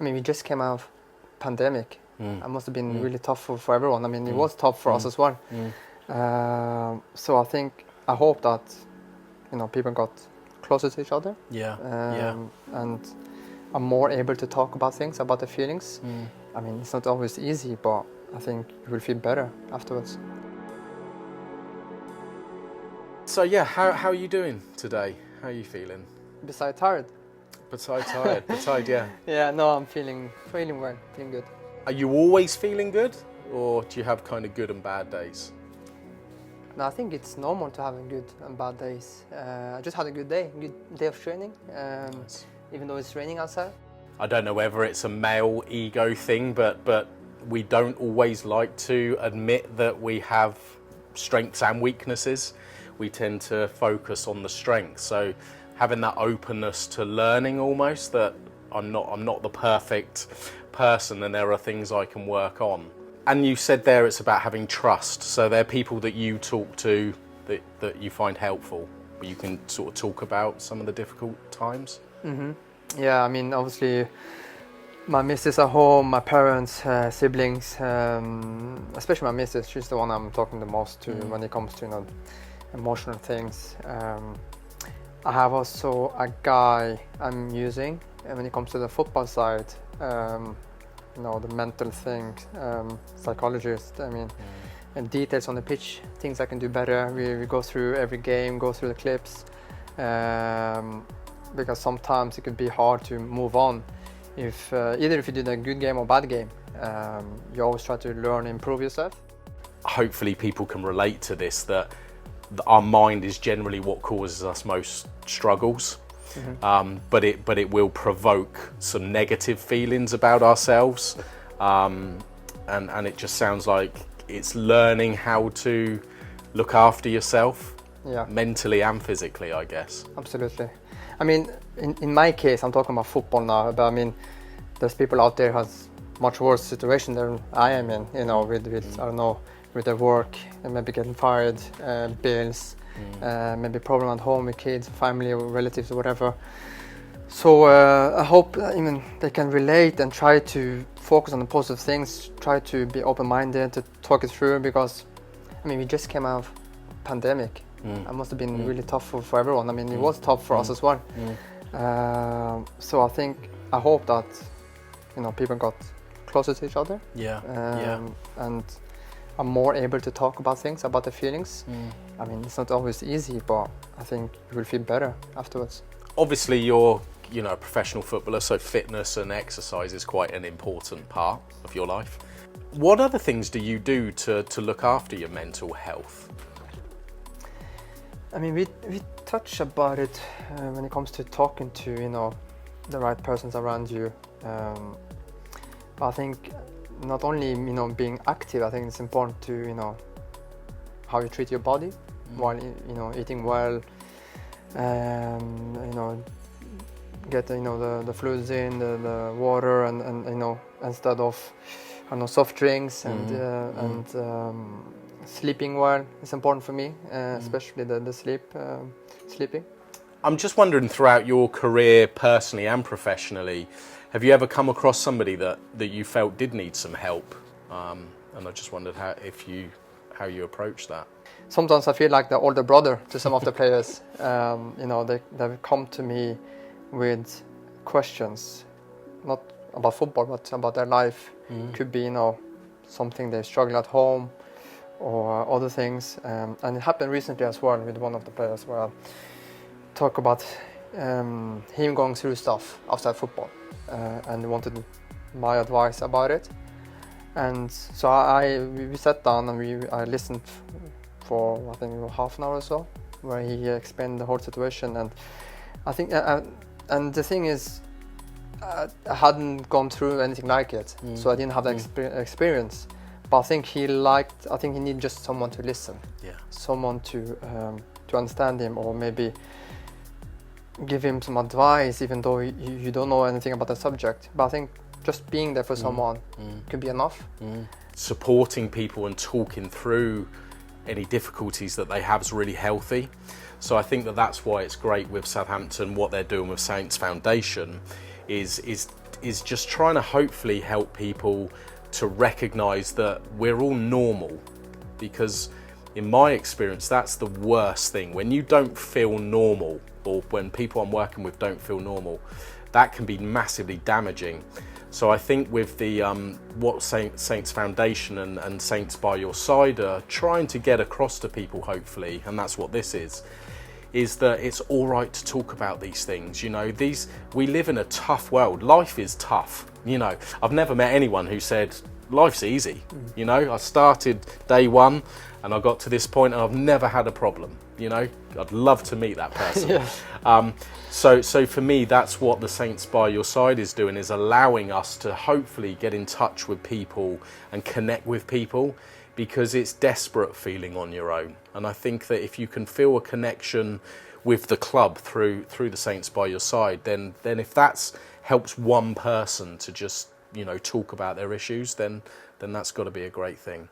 I mean, we just came out of pandemic. It must have been really tough for everyone. I mean, it was tough for us as well. So I hope that, people got closer to each other. And are more able to talk about things, about their feelings. I mean, it's not always easy, but I think you will feel better afterwards. So yeah, how are you doing today? How are you feeling? Besides tired. Besides tired, yeah. Yeah, no, I'm feeling well, feeling good. Are you always feeling good, or do you have kind of good and bad days? No, I think it's normal to have good and bad days. I just had a good day of training, Nice. even though it's raining outside. I don't know whether it's a male ego thing, but we don't always like to admit that we have strengths and weaknesses. We tend to focus on the strengths. So having that openness to learning, almost, that I'm not the perfect person and there are things I can work on. And you said there it's about having trust. So they're people that you talk to that you find helpful. You can sort of talk about some of the difficult times. Yeah, I mean, obviously, my missus at home, my parents, siblings, especially my missus, she's the one I'm talking the most to when it comes to emotional things. I have also a guy I'm using when it comes to the football side. The mental thing, psychologist. I mean, and details on the pitch, things I can do better. We go through every game, go through the clips, because sometimes it could be hard to move on. If either if you did a good game or bad game, you always try to learn, improve yourself. Hopefully, people can relate to this. That our mind is generally what causes us most struggles. But it will provoke some negative feelings about ourselves, and it just sounds like it's learning how to look after yourself, mentally and physically, I guess. Absolutely. I mean, in my case, I'm talking about football now, but I mean, there's people out there who has much worse situation than I am in. With I don't know, with their work and maybe getting fired, bills. Maybe problem at home with kids, family, or relatives, or whatever. So I hope they can relate and try to focus on the positive things, try to be open-minded, to talk it through, because I mean, we just came out of pandemic. It must have been really tough for everyone. I mean, it was tough for us as well. So I hope that people got closer to each other. And are more able to talk about things, about their feelings. I mean, it's not always easy, but I think you will feel better afterwards. Obviously, you're a professional footballer, so fitness and exercise is quite an important part of your life. What other things do you do to look after your mental health? I mean, we touch about it when it comes to talking to the right persons around you. But I think not only being active, I think it's important to how you treat your body while eating well, get the fluids in, the water, and instead of soft drinks and sleeping well. It's important for me, especially the sleeping. I'm just wondering, throughout your career, personally and professionally, have you ever come across somebody that you felt did need some help? And I just wondered how you approach that. Sometimes I feel like the older brother to some of the players. They've come to me with questions, not about football, but about their life. Could be something they struggle at home, or other things. And it happened recently as well with one of the players, where I talk about him going through stuff outside football, and wanted my advice about it. And so we sat down and I listened for I think half an hour or so, where he explained the whole situation. And I think and the thing is, I hadn't gone through anything like it, so I didn't have the experience. But I think he needed just someone to listen, someone to understand him, or maybe give him some advice, even though you don't know anything about the subject. But I think just being there for someone could be enough. Supporting people and talking through any difficulties that they have is really healthy. So I think that's why it's great with Southampton. What they're doing with Saints Foundation is is just trying to hopefully help people to recognise that we're all normal, because in my experience that's the worst thing. When you don't feel normal, or when people I'm working with don't feel normal, that can be massively damaging. So I think with the what Saints Foundation and Saints by Your Side are trying to get across to people, hopefully, and that's what this is that it's all right to talk about these things. You know, we live in a tough world. Life is tough. You know, I've never met anyone who said life's easy. You know, I started day one and I got to this point and I've never had a problem. You know, I'd love to meet that person. Yeah. So for me, that's what the Saints by Your Side is doing, is allowing us to hopefully get in touch with people and connect with people, because it's desperate feeling on your own. And I think that if you can feel a connection with the club through the Saints by Your Side, then if that's helps one person to just, you know, talk about their issues, then that's got to be a great thing.